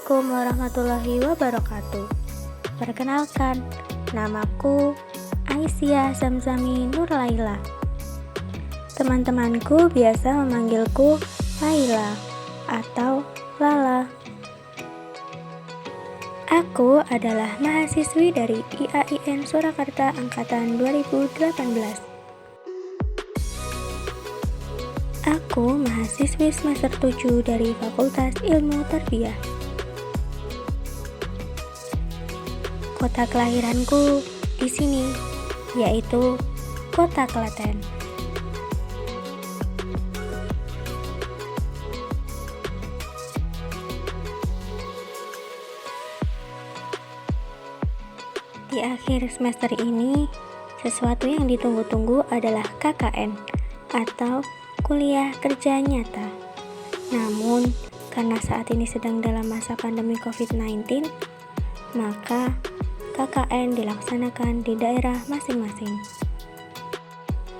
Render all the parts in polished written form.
Assalamualaikum warahmatullahi wabarakatuh. Perkenalkan, namaku Aisyah Zamzami Nurlaila. Teman-temanku biasa memanggilku Laila atau Lala. Aku adalah mahasiswi dari IAIN Surakarta Angkatan 2018. Aku mahasiswi semester 7 dari Fakultas Ilmu Tarbiyah. Kota kelahiranku di sini, yaitu Kota Klaten. Di akhir semester ini, sesuatu yang ditunggu-tunggu adalah KKN atau kuliah kerja nyata. Namun, karena saat ini sedang dalam masa pandemi COVID-19, maka KKN dilaksanakan di daerah masing-masing.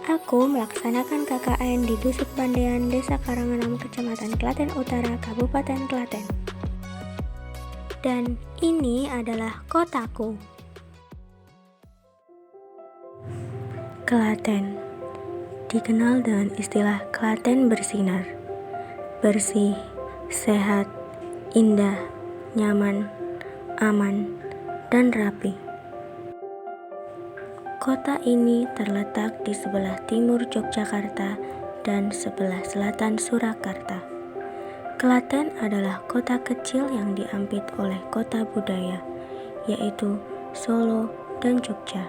Aku melaksanakan KKN di Dusun Pandean, Desa Karanganom, Kecamatan Klaten Utara, Kabupaten Klaten. Dan ini adalah kotaku. Klaten dikenal dengan istilah Klaten bersinar, bersih, sehat, indah, nyaman, aman, dan rapi. Kota ini terletak di sebelah timur Yogyakarta dan sebelah selatan Surakarta. Klaten adalah kota kecil yang diapit oleh kota budaya, yaitu Solo dan Jogja.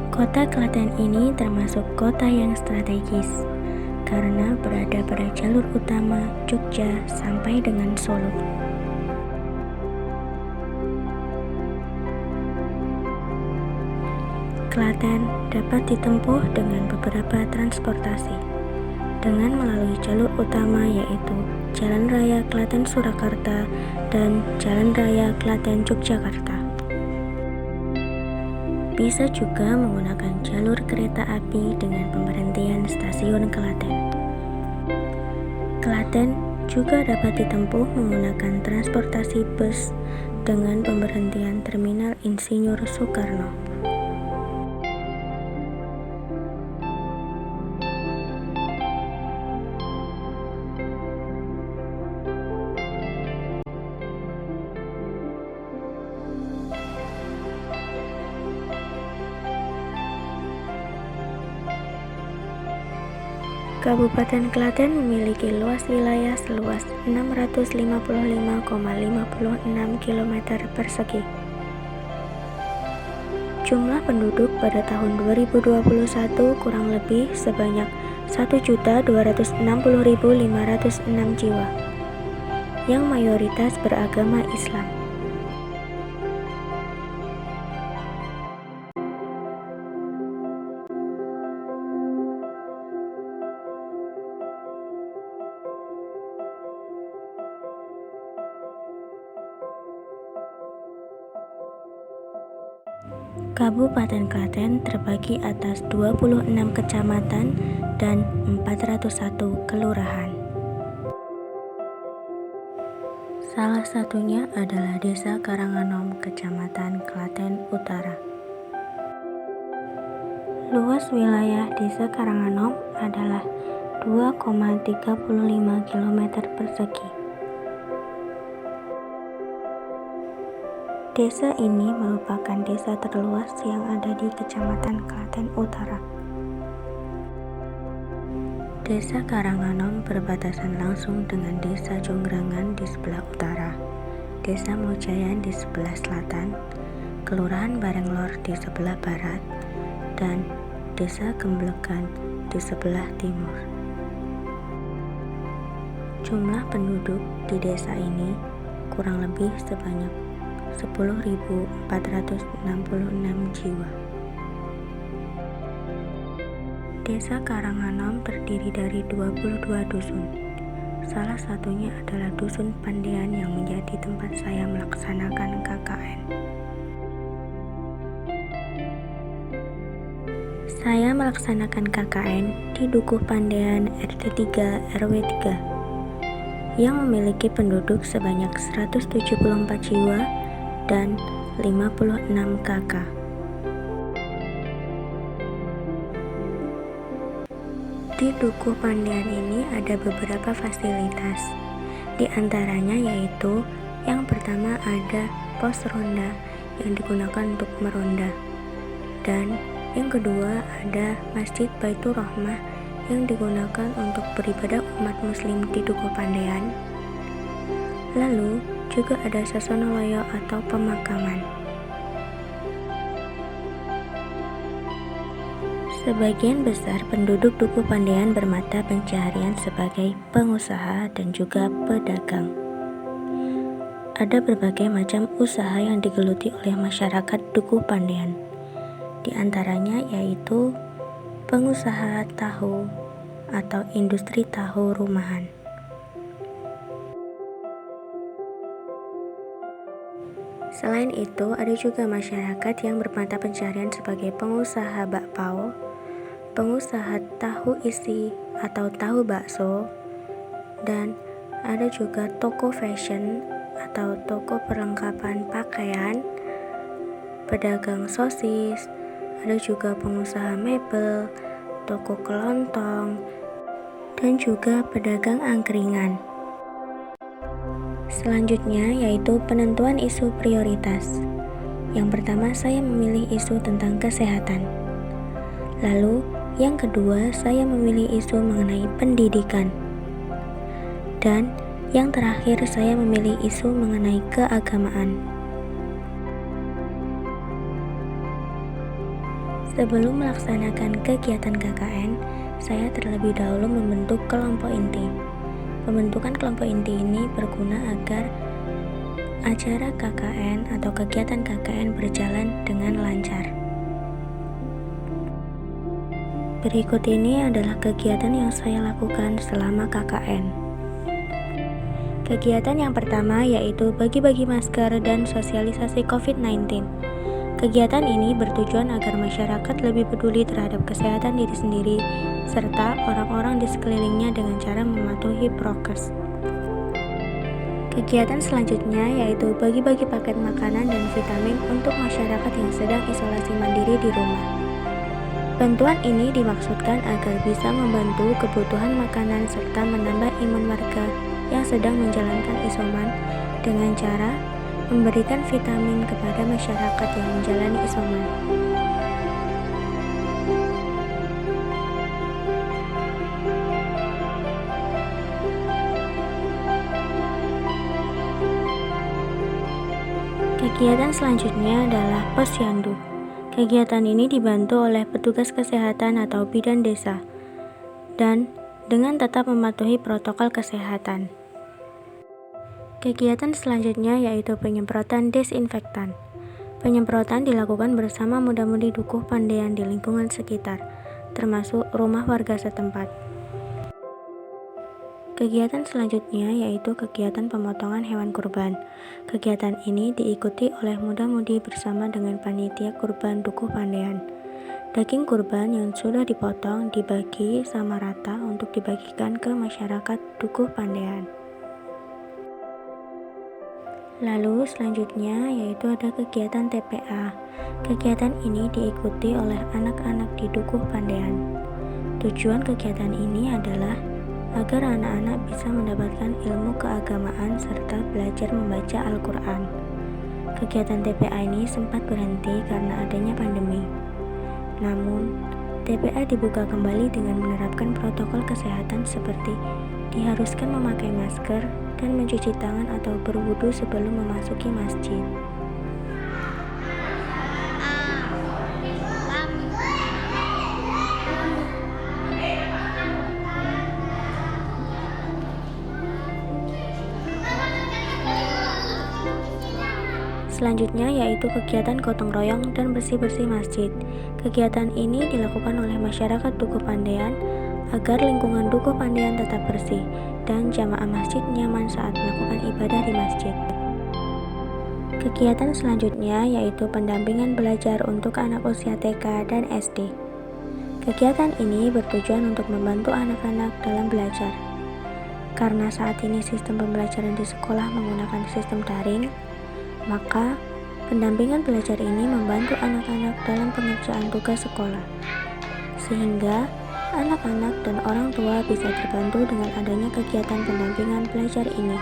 Kota Klaten ini termasuk kota yang strategis karena berada pada jalur utama Jogja sampai dengan Solo. Klaten dapat ditempuh dengan beberapa transportasi, dengan melalui jalur utama yaitu Jalan Raya Klaten Surakarta dan Jalan Raya Klaten Yogyakarta. Bisa juga menggunakan jalur kereta api dengan pemberhentian stasiun Klaten. Klaten juga dapat ditempuh menggunakan transportasi bus dengan pemberhentian Terminal Insinyur Soekarno. Kabupaten Klaten memiliki luas wilayah seluas 655,56 km persegi. Jumlah penduduk pada tahun 2021 kurang lebih sebanyak 1.260.506 jiwa, yang mayoritas beragama Islam. Kabupaten Klaten terbagi atas 26 kecamatan dan 401 kelurahan. Salah satunya adalah Desa Karanganom, Kecamatan Klaten Utara. Luas wilayah Desa Karanganom adalah 2,35 km persegi. Desa ini merupakan desa terluas yang ada di Kecamatan Klaten Utara. Desa Karanganom berbatasan langsung dengan Desa Jonggrangan di sebelah utara, Desa Mojayan di sebelah selatan, Kelurahan Barenglor di sebelah barat, dan Desa Gemblegan di sebelah timur. Jumlah penduduk di desa ini kurang lebih sebanyak 10.466 jiwa. Desa Karanganom terdiri dari 22 dusun. Salah satunya adalah Dusun Pandean yang menjadi tempat saya melaksanakan KKN. Saya melaksanakan KKN di Dukuh Pandean RT 3 RW 3 yang memiliki penduduk sebanyak 174 jiwa dan 56 kakak. Di Dukuh Pandean ini ada beberapa fasilitas, di antaranya yaitu yang pertama ada pos ronda yang digunakan untuk meronda, dan yang kedua ada Masjid Baitur Rahmah yang digunakan untuk beribadah umat muslim di Dukuh Pandean. Lalu juga ada Sasonoloyo atau pemakaman. Sebagian besar penduduk Dukuh Pandean bermata pencaharian sebagai pengusaha dan juga pedagang. Ada berbagai macam usaha yang digeluti oleh masyarakat Dukuh Pandean. Di antaranya yaitu pengusaha tahu atau industri tahu rumahan. Selain itu, ada juga masyarakat yang bermata pencaharian sebagai pengusaha bakpao, pengusaha tahu isi atau tahu bakso, dan ada juga toko fashion atau toko perlengkapan pakaian, pedagang sosis, ada juga pengusaha mebel, toko kelontong, dan juga pedagang angkringan. Selanjutnya yaitu penentuan isu prioritas. Yang pertama saya memilih isu tentang kesehatan. Lalu yang kedua saya memilih isu mengenai pendidikan. Dan yang terakhir saya memilih isu mengenai keagamaan. Sebelum melaksanakan kegiatan KKN, saya terlebih dahulu membentuk kelompok inti. Pembentukan kelompok inti ini berguna agar acara KKN atau kegiatan KKN berjalan dengan lancar. Berikut ini adalah kegiatan yang saya lakukan selama KKN. Kegiatan yang pertama yaitu bagi-bagi masker dan sosialisasi COVID-19. Kegiatan ini bertujuan agar masyarakat lebih peduli terhadap kesehatan diri sendiri serta orang-orang di sekelilingnya dengan cara mematuhi prokes. Kegiatan selanjutnya yaitu bagi-bagi paket makanan dan vitamin untuk masyarakat yang sedang isolasi mandiri di rumah. Bantuan ini dimaksudkan agar bisa membantu kebutuhan makanan serta menambah imun warga yang sedang menjalankan isoman dengan cara memberikan vitamin kepada masyarakat yang menjalani isoman. Kegiatan selanjutnya adalah posyandu. Kegiatan ini dibantu oleh petugas kesehatan atau bidan desa dan dengan tetap mematuhi protokol kesehatan. Kegiatan selanjutnya yaitu penyemprotan desinfektan. Penyemprotan dilakukan bersama muda-mudi Dukuh Pandean di lingkungan sekitar, termasuk rumah warga setempat. Kegiatan selanjutnya yaitu kegiatan pemotongan hewan kurban. Kegiatan ini diikuti oleh muda-mudi bersama dengan panitia kurban Dukuh Pandean. Daging kurban yang sudah dipotong dibagi sama rata untuk dibagikan ke masyarakat Dukuh Pandean. Lalu selanjutnya yaitu ada kegiatan TPA. Kegiatan ini diikuti oleh anak-anak di Dukuh Pandean. Tujuan kegiatan ini adalah agar anak-anak bisa mendapatkan ilmu keagamaan serta belajar membaca Al-Quran. Kegiatan TPA ini sempat berhenti karena adanya pandemi. Namun, TPA dibuka kembali dengan menerapkan protokol kesehatan seperti diharuskan memakai masker dan mencuci tangan atau berwudu sebelum memasuki masjid. Selanjutnya yaitu kegiatan gotong royong dan bersih-bersih masjid. Kegiatan ini dilakukan oleh masyarakat Dukuh Pandean agar lingkungan Dukuh Pandean tetap bersih dan jamaah masjid nyaman saat melakukan ibadah di masjid. Kegiatan selanjutnya yaitu pendampingan belajar untuk anak usia TK dan SD. Kegiatan ini bertujuan untuk membantu anak-anak dalam belajar. Karena saat ini sistem pembelajaran di sekolah menggunakan sistem daring, maka pendampingan belajar ini membantu anak-anak dalam pengerjaan tugas sekolah, sehingga anak-anak dan orang tua bisa terbantu dengan adanya kegiatan pendampingan belajar ini.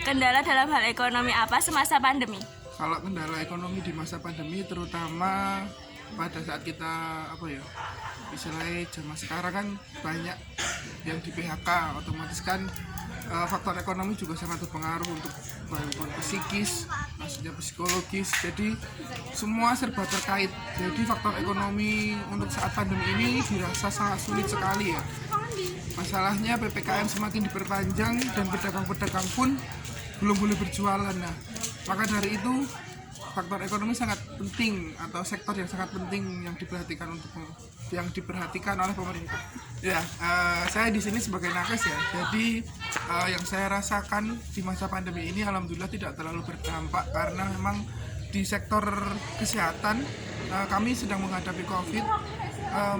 Kendala dalam hal ekonomi apa semasa pandemi? Kalau kendala ekonomi di masa pandemi, terutama pada saat kita istilahnya zaman sekarang kan banyak yang di PHK, otomatis kan faktor ekonomi juga sangat berpengaruh untuk bantuan psikis, maksudnya psikologis. Jadi semua serba terkait. Jadi faktor ekonomi untuk saat pandemi ini dirasa sangat sulit sekali ya. Masalahnya PPKM semakin diperpanjang dan pedagang-pedagang pun belum boleh berjualan. Nah, maka dari itu faktor ekonomi sangat penting, atau sektor yang sangat penting yang diperhatikan oleh pemerintah. Ya, saya di sini sebagai nakes ya. Jadi yang saya rasakan di masa pandemi ini alhamdulillah tidak terlalu berdampak, karena memang di sektor kesehatan kami sedang menghadapi COVID.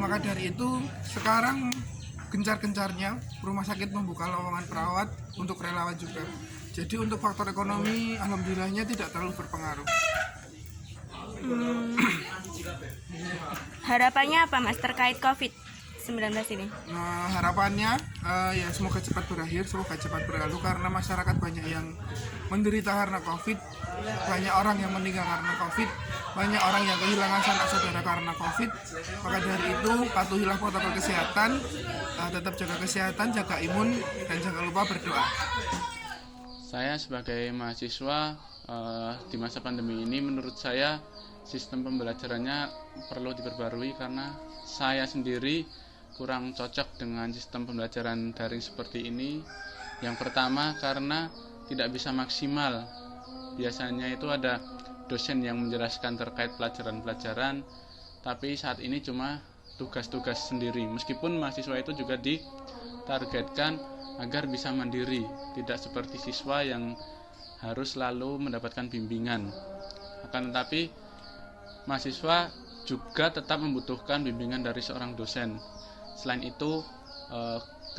Maka dari itu sekarang gencar-gencarnya rumah sakit membuka lowongan perawat untuk relawan juga. Jadi untuk faktor ekonomi alhamdulillahnya tidak terlalu berpengaruh. Harapannya apa Mas terkait COVID-19 ini? Nah, harapannya ya semoga cepat berakhir, semoga cepat berlalu, karena masyarakat banyak yang menderita karena COVID, banyak orang yang meninggal karena COVID, banyak orang yang kehilangan sanak saudara karena COVID. Maka dari itu patuhilah protokol kesehatan, tetap jaga kesehatan, jaga imun, dan jangan lupa berdoa. Saya sebagai mahasiswa di masa pandemi ini, menurut saya sistem pembelajarannya perlu diperbarui, karena saya sendiri kurang cocok dengan sistem pembelajaran daring seperti ini. Yang pertama karena tidak bisa maksimal. Biasanya itu ada dosen yang menjelaskan terkait pelajaran-pelajaran, tapi saat ini cuma tugas-tugas sendiri. Meskipun mahasiswa itu juga ditargetkan agar bisa mandiri, tidak seperti siswa yang harus selalu mendapatkan bimbingan. Akan tetapi mahasiswa juga tetap membutuhkan bimbingan dari seorang dosen. Selain itu,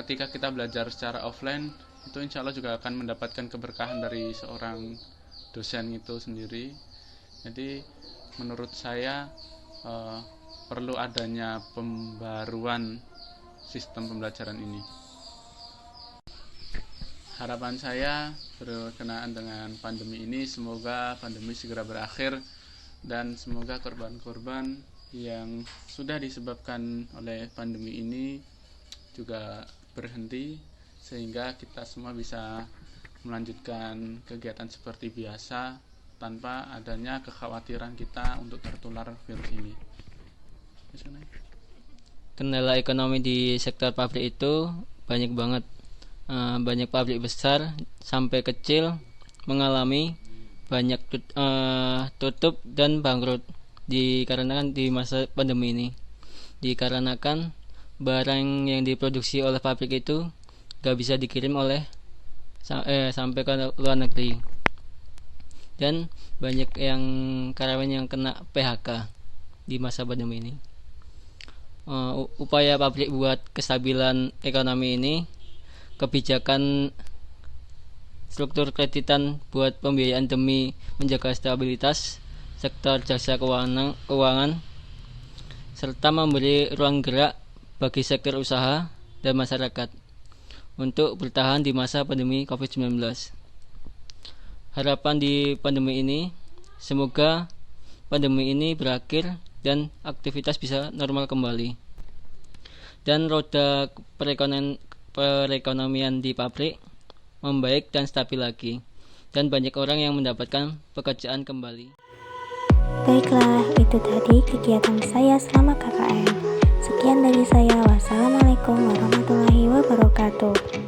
ketika kita belajar secara offline, itu insya Allah juga akan mendapatkan keberkahan dari seorang dosen itu sendiri. Jadi menurut saya perlu adanya pembaruan sistem pembelajaran ini. Harapan saya berkenaan dengan pandemi ini, semoga pandemi segera berakhir dan semoga korban-korban yang sudah disebabkan oleh pandemi ini juga berhenti, sehingga kita semua bisa melanjutkan kegiatan seperti biasa tanpa adanya kekhawatiran kita untuk tertular virus ini. Kendala ekonomi di sektor pabrik itu banyak banget. Banyak pabrik besar sampai kecil mengalami banyak tutup dan bangkrut dikarenakan di masa pandemi ini, dikarenakan barang yang diproduksi oleh pabrik itu gak bisa dikirim sampai ke luar negeri, dan banyak yang karyawan yang kena PHK di masa pandemi ini. Upaya pabrik buat kestabilan ekonomi ini, kebijakan struktur kreditan buat pembiayaan demi menjaga stabilitas sektor jasa keuangan, serta memberi ruang gerak bagi sektor usaha dan masyarakat untuk bertahan di masa pandemi COVID-19. Harapan di pandemi ini, semoga pandemi ini berakhir dan aktivitas bisa normal kembali, dan roda perekonomian di pabrik membaik dan stabil lagi, dan banyak orang yang mendapatkan pekerjaan kembali. Baiklah, itu tadi kegiatan saya selama KKN. Sekian dari saya. Wassalamualaikum warahmatullahi wabarakatuh.